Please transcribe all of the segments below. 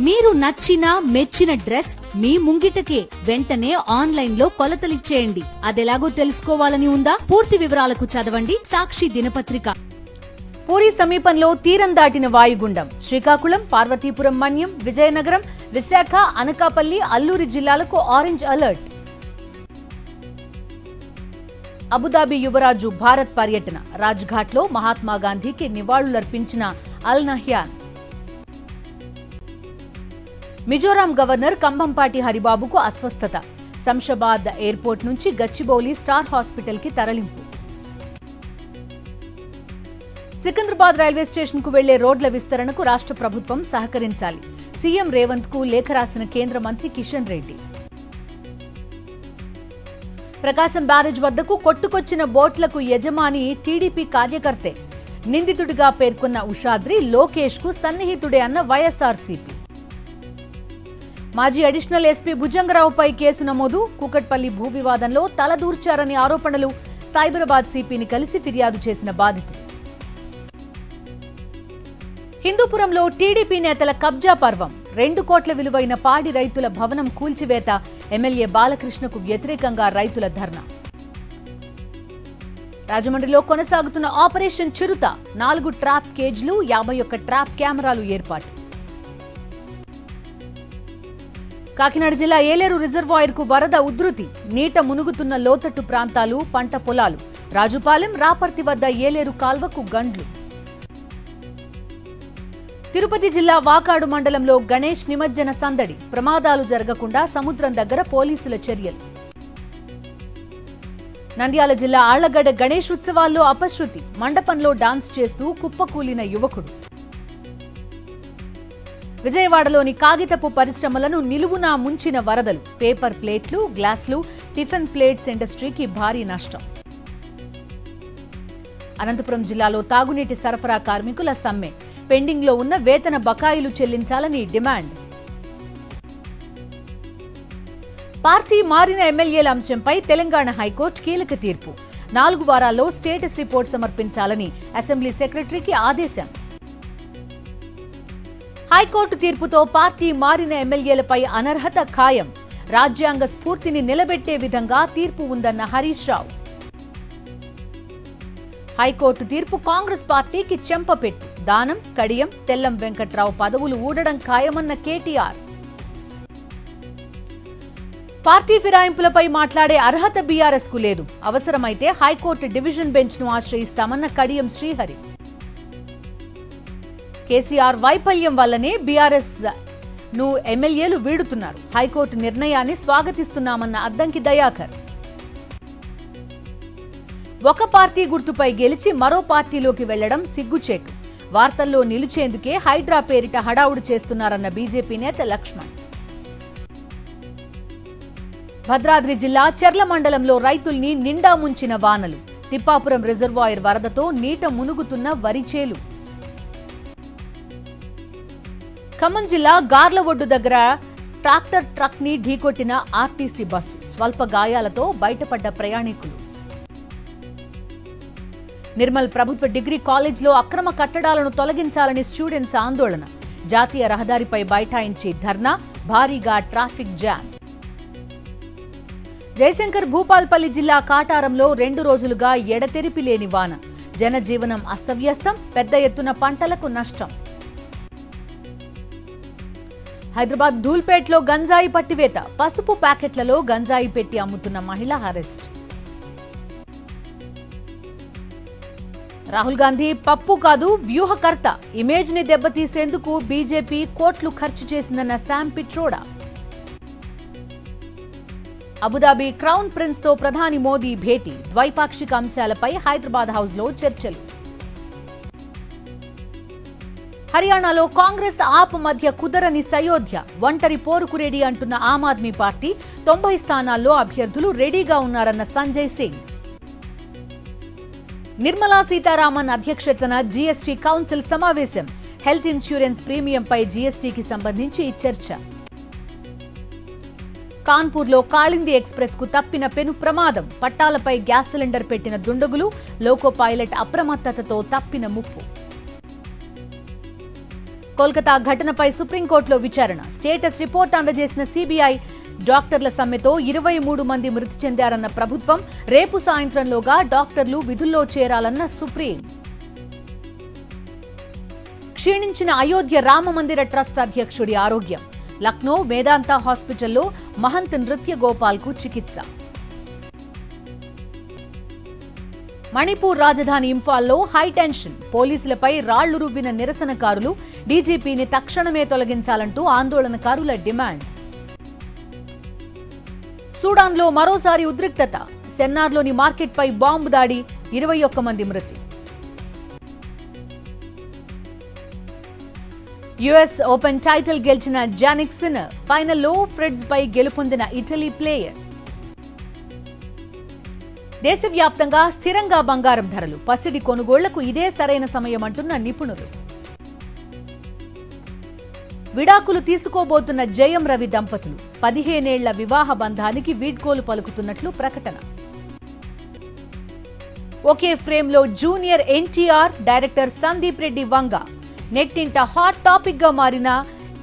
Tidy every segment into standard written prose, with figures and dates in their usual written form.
మీరు నచ్చిన మెచ్చిన డ్రెస్ మీ ముంగిటకే వెంటనే ఆన్లైన్ లో కొలతలిచ్చేయండి. అదెలాగో తెలుసుకోవాలని ఉందా? పూర్తి వివరాలకు చదవండి సాక్షి దినపత్రిక. పూరి సమీపంలో తీరం దాటిన వాయుగుండం. శ్రీకాకుళం, పార్వతీపురం, మన్యం, విజయనగరం, విశాఖ, అనకాపల్లి, అల్లూరి జిల్లాలకు ఆరెంజ్ అలర్ట్. అబుదాబి యువరాజు భారత్ పర్యటన. రాజ్ఘాట్ లో మహాత్మాగాంధీకి నివాళులర్పించిన Al Nahyan. Mizoram governor Kambhampati హరిబాబుకు అస్వస్థత. శంషాబాద్ ఎయిర్పోర్ట్ నుంచి గచ్చిబౌలి స్టార్ హాస్పిటల్ కి తరలింపు. సికింద్రాబాద్ రైల్వే స్టేషన్ కు వెళ్లే రోడ్ల విస్తరణకు రాష్ట్ర ప్రభుత్వం సహకరించాలి. సీఎం రేవంత్ కు లేఖ రాసిన కేంద్ర మంత్రి కిషన్ రెడ్డి. ప్రకాశం బ్యారేజ్ వద్దకు కొట్టుకొచ్చిన బోట్లకు యజమాని టీడీపీ కార్యకర్తే. నిందితుడిగా పేర్కొన్న ఉషాద్రి లోకేష్ కు సన్నిహితుడే అన్న వైఎస్ఆర్సీపీ. మాజీ అడిషనల్ ఎస్పీ భుజంగరావుపై కేసు నమోదు. కూకట్పల్లి భూ వివాదంలో తలదూర్చారని ఆరోపణలు. సైబరాబాద్ సిపిని కలిసి ఫిర్యాదు చేసిన బాధితులు. హిందూపురంలో టీడీపీ నేతల కబ్జా పర్వం. 2 కోట్ల విలువైన పాడి రైతుల భవనం కూల్చివేత. ఎమ్మెల్యే బాలకృష్ణకు వ్యతిరేకంగా రైతుల ధర్నా. రాజమండ్రిలో కొనసాగుతున్న ఆపరేషన్ చిరుత. 4 ట్రాప్ కేజ్లు, 51 ట్రాప్ కెమెరాలు ఏర్పాటు. కాకినాడ జిల్లా ఏలేరు రిజర్వాయర్ కు వరద ఉధృతి. నీట మునుగుతున్న లోతట్టు ప్రాంతాలు, పంట పొలాలు. రాజుపాలెం, రాపర్తి వద్ద ఏలేరు కాల్వకు గండ్లు. తిరుపతి జిల్లా వాకాడు మండలంలో గణేష్ నిమజ్జన సందడి. ప్రమాదాలు జరగకుండా సముద్రం దగ్గర పోలీసుల చర్యలు. నంద్యాల జిల్లా ఆళ్లగడ్డ గణేష్ ఉత్సవాల్లో అపశృతి. మండపంలో డాన్స్ చేస్తూ కుప్పకూలిన యువకుడు. విజయవాడలోని కాగితపు పరిశ్రమలను నిలువునా ముంచిన వరదలు. పేపర్ ప్లేట్లు, గ్లాసులు, టిఫిన్ ప్లేట్స్ ఇండస్ట్రీకి భారీ నష్టం. అనంతపురం జిల్లాలో తాగునీటి సరఫరా కార్మికుల సమ్మె. పెండింగ్ లో ఉన్న వేతన బకాయిలు చెల్లించాలని డిమాండ్. పార్టీ మారిన ఎమ్మెల్యేల అంశంపై తెలంగాణ హైకోర్టు కీలక తీర్పు. 4 వారాల్లో స్టేటస్ రిపోర్ట్ సమర్పించాలని అసెంబ్లీ సెక్రటరీకి ఆదేశం. హైకోర్టు తీర్పుతో పార్టీ మారిన ఎమ్మెల్యేలపై అనర్హత ఖాయం. రాజ్యాంగ స్ఫూర్తిని నిలబెట్టే విధంగా తీర్పు ఉందన్న హరీష్ రావు. హైకోర్టు తీర్పు కాంగ్రెస్ పార్టీకి చెంపపెట్టు. దానం, కడియం, తెల్లం వెంకట్రావు పదవులు ఊడడం ఖాయమన్న కేటీఆర్. పార్టీ ఫిరాయింపులపై మాట్లాడే అర్హత బీఆర్ఎస్ కు లేదు. అవసరమైతే హైకోర్టు డివిజన్ బెంచ్ ను ఆశ్రయిస్తామన్న కడియం శ్రీహరి. కేసీఆర్ వైఫల్యం వల్లనే బీఆర్ఎస్ ను ఎమ్మెల్యేలు వీడుతున్నారు. హైకోర్టు నిర్ణయాన్ని స్వాగతిస్తున్నామన్న అద్దంకి దయాకర్. ఒక పార్టీ గుర్తుపై గెలిచి మరో పార్టీలోకి వెళ్లడం సిగ్గుచేటు. వార్తల్లో నిలిచేందుకే హైడ్రా పేరిట హడావుడు చేస్తున్నారన్న బీజేపీ నేత లక్ష్మణ్. భద్రాద్రి జిల్లా చెర్ల మండలంలో రైతుల్ని నిండా ముంచిన వానలు. తిప్పాపురం రిజర్వాయర్ వరదతో నీట మునుగుతున్న వరిచేలు. ఖమ్మం జిల్లా గార్లఒడ్డు దగ్గర ట్రాక్టర్ ట్రక్ ని ఢీకొట్టిన ఆర్టీసీ బస్సు. స్వల్ప గాయాలతో బయటపడ్డ ప్రయాణికులు. నిర్మల్ ప్రభుత్వ డిగ్రీ కాలేజ్లో అక్రమ కట్టడాలను తొలగించాలని స్టూడెంట్స్ ఆందోళన. జాతీయ రహదారిపై బైఠాయించి ధర్నా. భారీగా ట్రాఫిక్ జామ్. జయశంకర్ భూపాల్పల్లి జిల్లా కాటారంలో 2 రోజులుగా ఎడతెరిపి లేని వాన. జనజీవనం అస్తవ్యస్తం. పెద్ద ఎత్తున పంటలకు నష్టం. హైదరాబాద్ ధూల్పేట్లో గంజాయి పట్టివేత. పసుపు ప్యాకెట్లలో గంజాయి పెట్టి అమ్ముతున్న మహిళ అరెస్ట్. రాహుల్ గాంధీ పప్పు కాదు వ్యూహకర్త. ఇమేజ్ ని దెబ్బతీసేందుకు బీజేపీ కోట్లు ఖర్చు చేసిందన్న Sam Pitroda. Abu Dhabi crown prince తో ప్రధాని మోదీ భేటీ. ద్వైపాక్షిక అంశాలపై హైదరాబాద్ హౌస్ లో చర్చలు. హర్యానాలో కాంగ్రెస్ ఆప్ మధ్య కుదరని సయోధ్య. ఒంటరి పోరుకు రెడీ అంటున్న ఆమ్ ఆద్మీ పార్టీ 90 స్థానాల్లో అభ్యర్థులు రెడీగా ఉన్నారన్న సంజయ్ సింగ్. నిర్మలా సీతారామన్ అధ్యక్షతన జీఎస్టీ కౌన్సిల్ సమావేశం. హెల్త్ ఇన్సూరెన్స్ ప్రీమియంపై జీఎస్టీకి సంబంధించి చర్చ. కాన్పూర్లో కాళింది ఎక్స్ప్రెస్ కు తప్పిన పెను ప్రమాదం. పట్టాలపై గ్యాస్ సిలిండర్ పెట్టిన దుండగులు. లోకో పైలట్ అప్రమత్తతతో తప్పిన ముప్పు. కోల్కతా ఘటనపై సుప్రీంకోర్టులో విచారణ. స్టేటస్ రిపోర్ట్ అందజేసిన సిబిఐ. డాక్టర్ల సమ్మెతో 23 మంది మృతి చెందారన్న ప్రభుత్వం. రేపు సాయంత్రంలోగా డాక్టర్లు విధుల్లో చేరాలన్న సుప్రీం. క్షీణించిన అయోధ్య రామమందిర ట్రస్ట్ అధ్యక్షుడి ఆరోగ్యం. లక్నో వేదాంత హాస్పిటల్లో మహంత్ నృత్య గోపాల్కు చికిత్స. మణిపూర్ రాజధాని ఇంఫాల్లో హైటెన్షన్. పోలీసులపై రాళ్లు రువ్విన నిరసనకారులు. డీజీపీని తక్షణమే తొలగించాలంటూ ఆందోళనకారుల డిమాండ్. సూడాన్లో మరోసారి ఉద్రిక్తత. సెన్నార్లోని మార్కెట్పై బాంబు దాడి. 21 మంది మృతి. యుఎస్ ఓపెన్ టైటిల్ గెలిచిన జానిక్ సిన్నర్. ఫైనల్లో ఫ్రెడ్స్ పై గెలుపొందిన ఇటలీ ప్లేయర్. దేశవ్యాప్తంగా స్థిరంగా బంగారం ధరలు. పసిడి కొనుగోళ్లకు ఇదే సరైన సమయం అంటున్న నిపుణులు. విడాకులు తీసుకోబోతున్న జయం రవి దంపతులు. 15 ఏళ్ల వివాహ బంధానికి వీడ్కోలు పలుకుతున్నట్లు ప్రకటన. ఒకే ఫ్రేమ్లో జూనియర్ ఎన్టీఆర్, డైరెక్టర్ సందీప్ రెడ్డి వంగ. నెట్టింట హాట్ టాపిక్ గా మారిన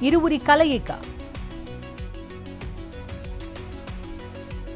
ఇరువురి కలయిక.